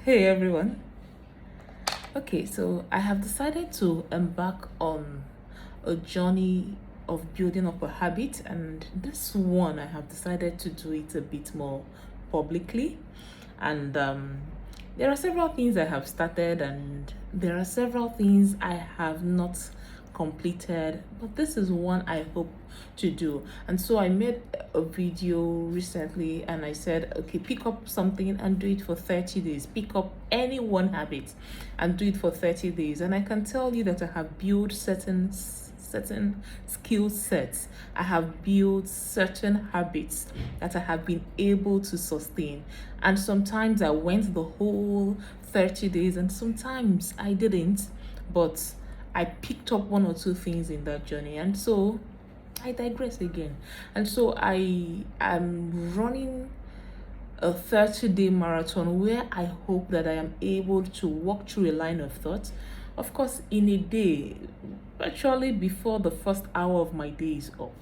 Hey everyone. Okay, so I have decided to embark on a journey of building up a habit, and this one I have decided to do it a bit more publicly. And there are several things I have started, and there are several things I have not completed, but this is one I hope to do. And so I made a video recently and I said, okay, pick up something and do it for 30 days. Pick up any one habit and do it for 30 days. And I can tell you that I have built certain skill sets. I have built certain habits that I have been able to sustain. And sometimes I went the whole 30 days and sometimes I didn't, but I picked up one or two things in that journey. And so I digress again. And so I am running a 30-day marathon where I hope that I am able to walk through a line of thought. Of course, in a day, virtually before the first hour of my day is up,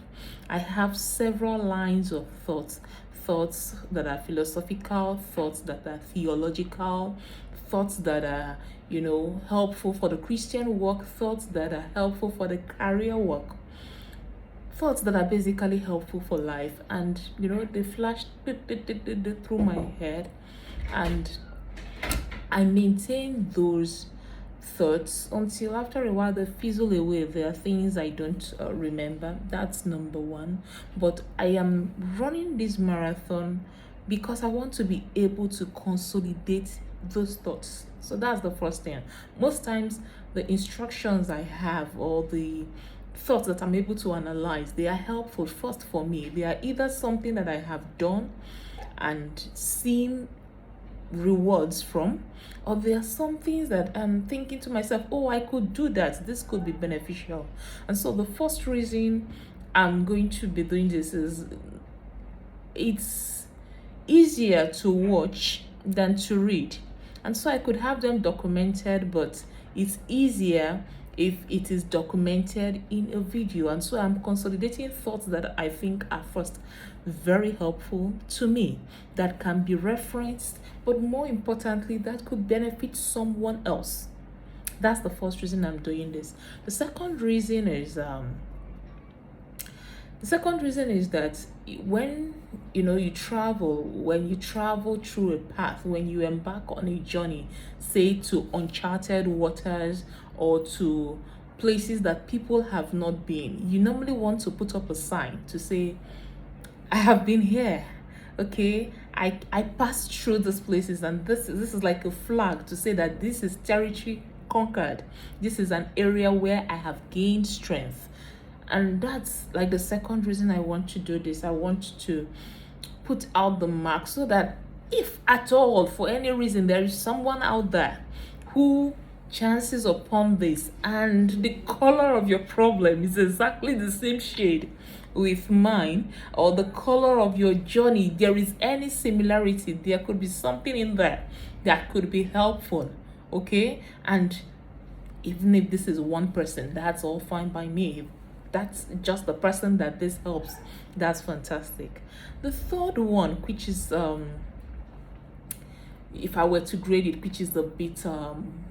I have several lines of thoughts. Thoughts that are philosophical, thoughts that are theological, thoughts that are, helpful for the Christian work, thoughts that are helpful for the career work, thoughts that are basically helpful for life. And they flashed through my head, and I maintain those thoughts until after a while they fizzle away. There are things I don't remember. That's number one. But I am running this marathon because I want to be able to consolidate those thoughts. So that's the first thing. Most times the instructions I have, or the thoughts that I'm able to analyze, they are helpful first for me. They are either something that I have done and seen rewards from, or there are some things that I'm thinking to myself, oh, I could do that, this could be beneficial. And so the first reason I'm going to be doing this is it's easier to watch than to read. And so I could have them documented, but it's easier if it is documented in a video. And so I'm consolidating thoughts that I think are first very helpful to me, that can be referenced, but more importantly, that could benefit someone else. That's the first reason I'm doing this. The second reason is that when you travel through a path, when you embark on a journey, say to uncharted waters or to places that people have not been, you normally want to put up a sign to say, I have been here. Okay, I passed through these places, and this is like a flag to say that this is territory conquered. This is an area where I have gained strength. And that's like the second reason I want to do this. I want to put out the mark so that if at all, for any reason, there is someone out there who chances upon this and the color of your problem is exactly the same shade with mine, or the color of your journey, there is any similarity, there could be something in there that could be helpful. Okay, and even if this is one person, that's all fine by me. If that's just the person that this helps, that's fantastic. The third one, which is if I were to grade it, which is a bit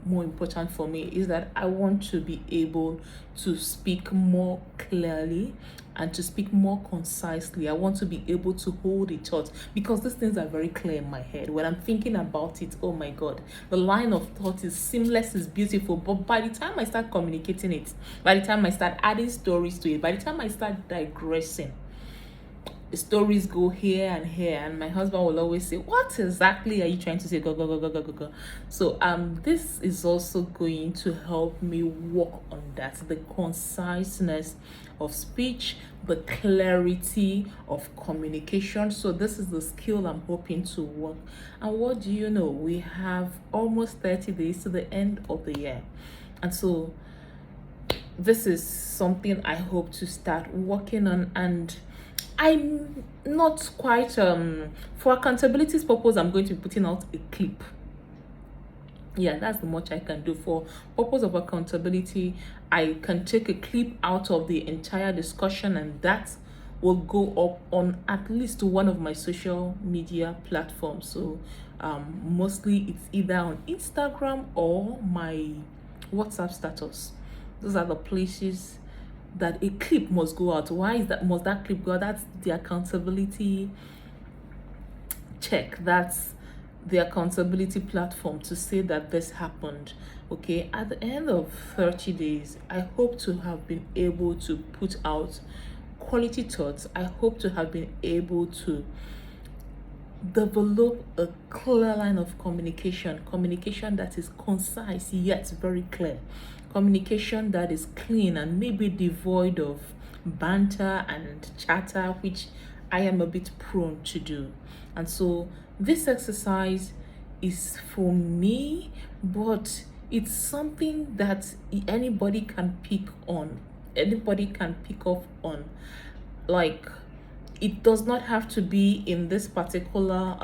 more important for me, is that I want to be able to speak more clearly and to speak more concisely. I want to be able to hold a thought, because these things are very clear in my head. When I'm thinking about it, oh my God, the line of thought is seamless, is beautiful. But by the time I start communicating it, by the time I start adding stories to it, by the time I start digressing, the stories go here and here, and my husband will always say, what exactly are you trying to say? Go, go, go, go, go, go, go. So this is also going to help me work on that, the conciseness of speech, the clarity of communication. So this is the skill I'm hoping to work. And what do you know, we have almost 30 days to the end of the year, and so this is something I hope to start working on. And I'm not quite for accountability's purpose, I'm going to be putting out a clip. Yeah, that's the much I can do. For purpose of accountability, I can take a clip out of the entire discussion, and that will go up on at least one of my social media platforms. So mostly it's either on Instagram or my WhatsApp status. Those are the places that a clip must go out. Why is that? Must that clip go out? That's the accountability check. That's the accountability platform to say that this happened. Okay, at the end of 30 days, I hope to have been able to put out quality thoughts. I hope to have been able to develop a clear line of communication that is concise yet very clear, communication that is clean and maybe devoid of banter and chatter, which I am a bit prone to do. And so this exercise is for me, but it's something that anybody can pick on, anybody can pick up on. Like, it does not have to be in this particular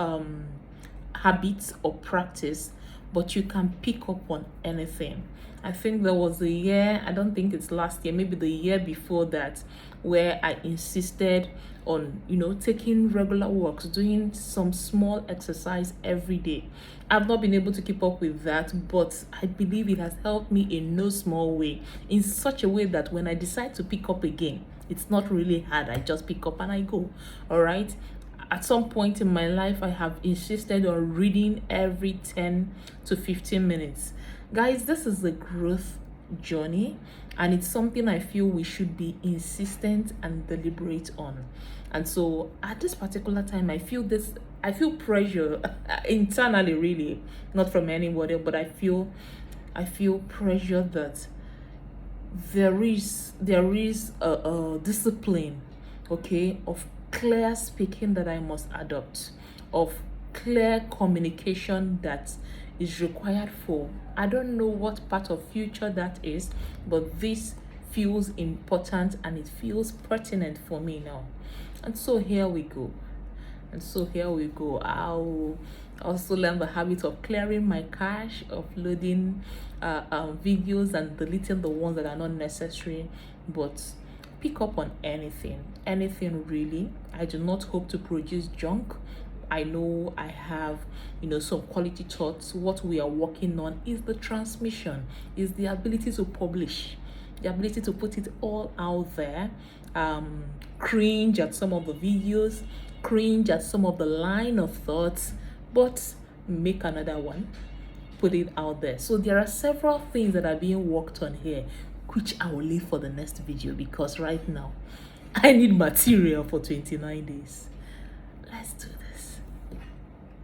habit or practice, but you can pick up on anything. I think there was a year, I don't think it's last year, maybe the year before that, where I insisted on, taking regular walks, doing some small exercise every day. I've not been able to keep up with that, but I believe it has helped me in no small way, in such a way that when I decide to pick up again, it's not really hard. I just pick up and I go. All right. At some point in my life, I have insisted on reading every 10 to 15 minutes. Guys, this is a growth journey, and it's something I feel we should be insistent and deliberate on. And so at this particular time, I feel pressure internally, really, not from anybody, but I feel pressure that there is a discipline, okay, of clear speaking that I must adopt, of clear communication that is required for, I don't know what part of future that is, but this feels important and it feels pertinent for me now. And so here we go. I'll also learn the habit of clearing my cache, uploading videos and deleting the ones that are not necessary, but pick up on anything really. I do not hope to produce junk. I know I have, some quality thoughts. What we are working on is the transmission, is the ability to publish, the ability to put it all out there. Cringe at some of the videos, cringe at some of the line of thoughts, but make another one, put it out there. So there are several things that are being worked on here, which I will leave for the next video, because right now I need material for 29 days. Let's do that.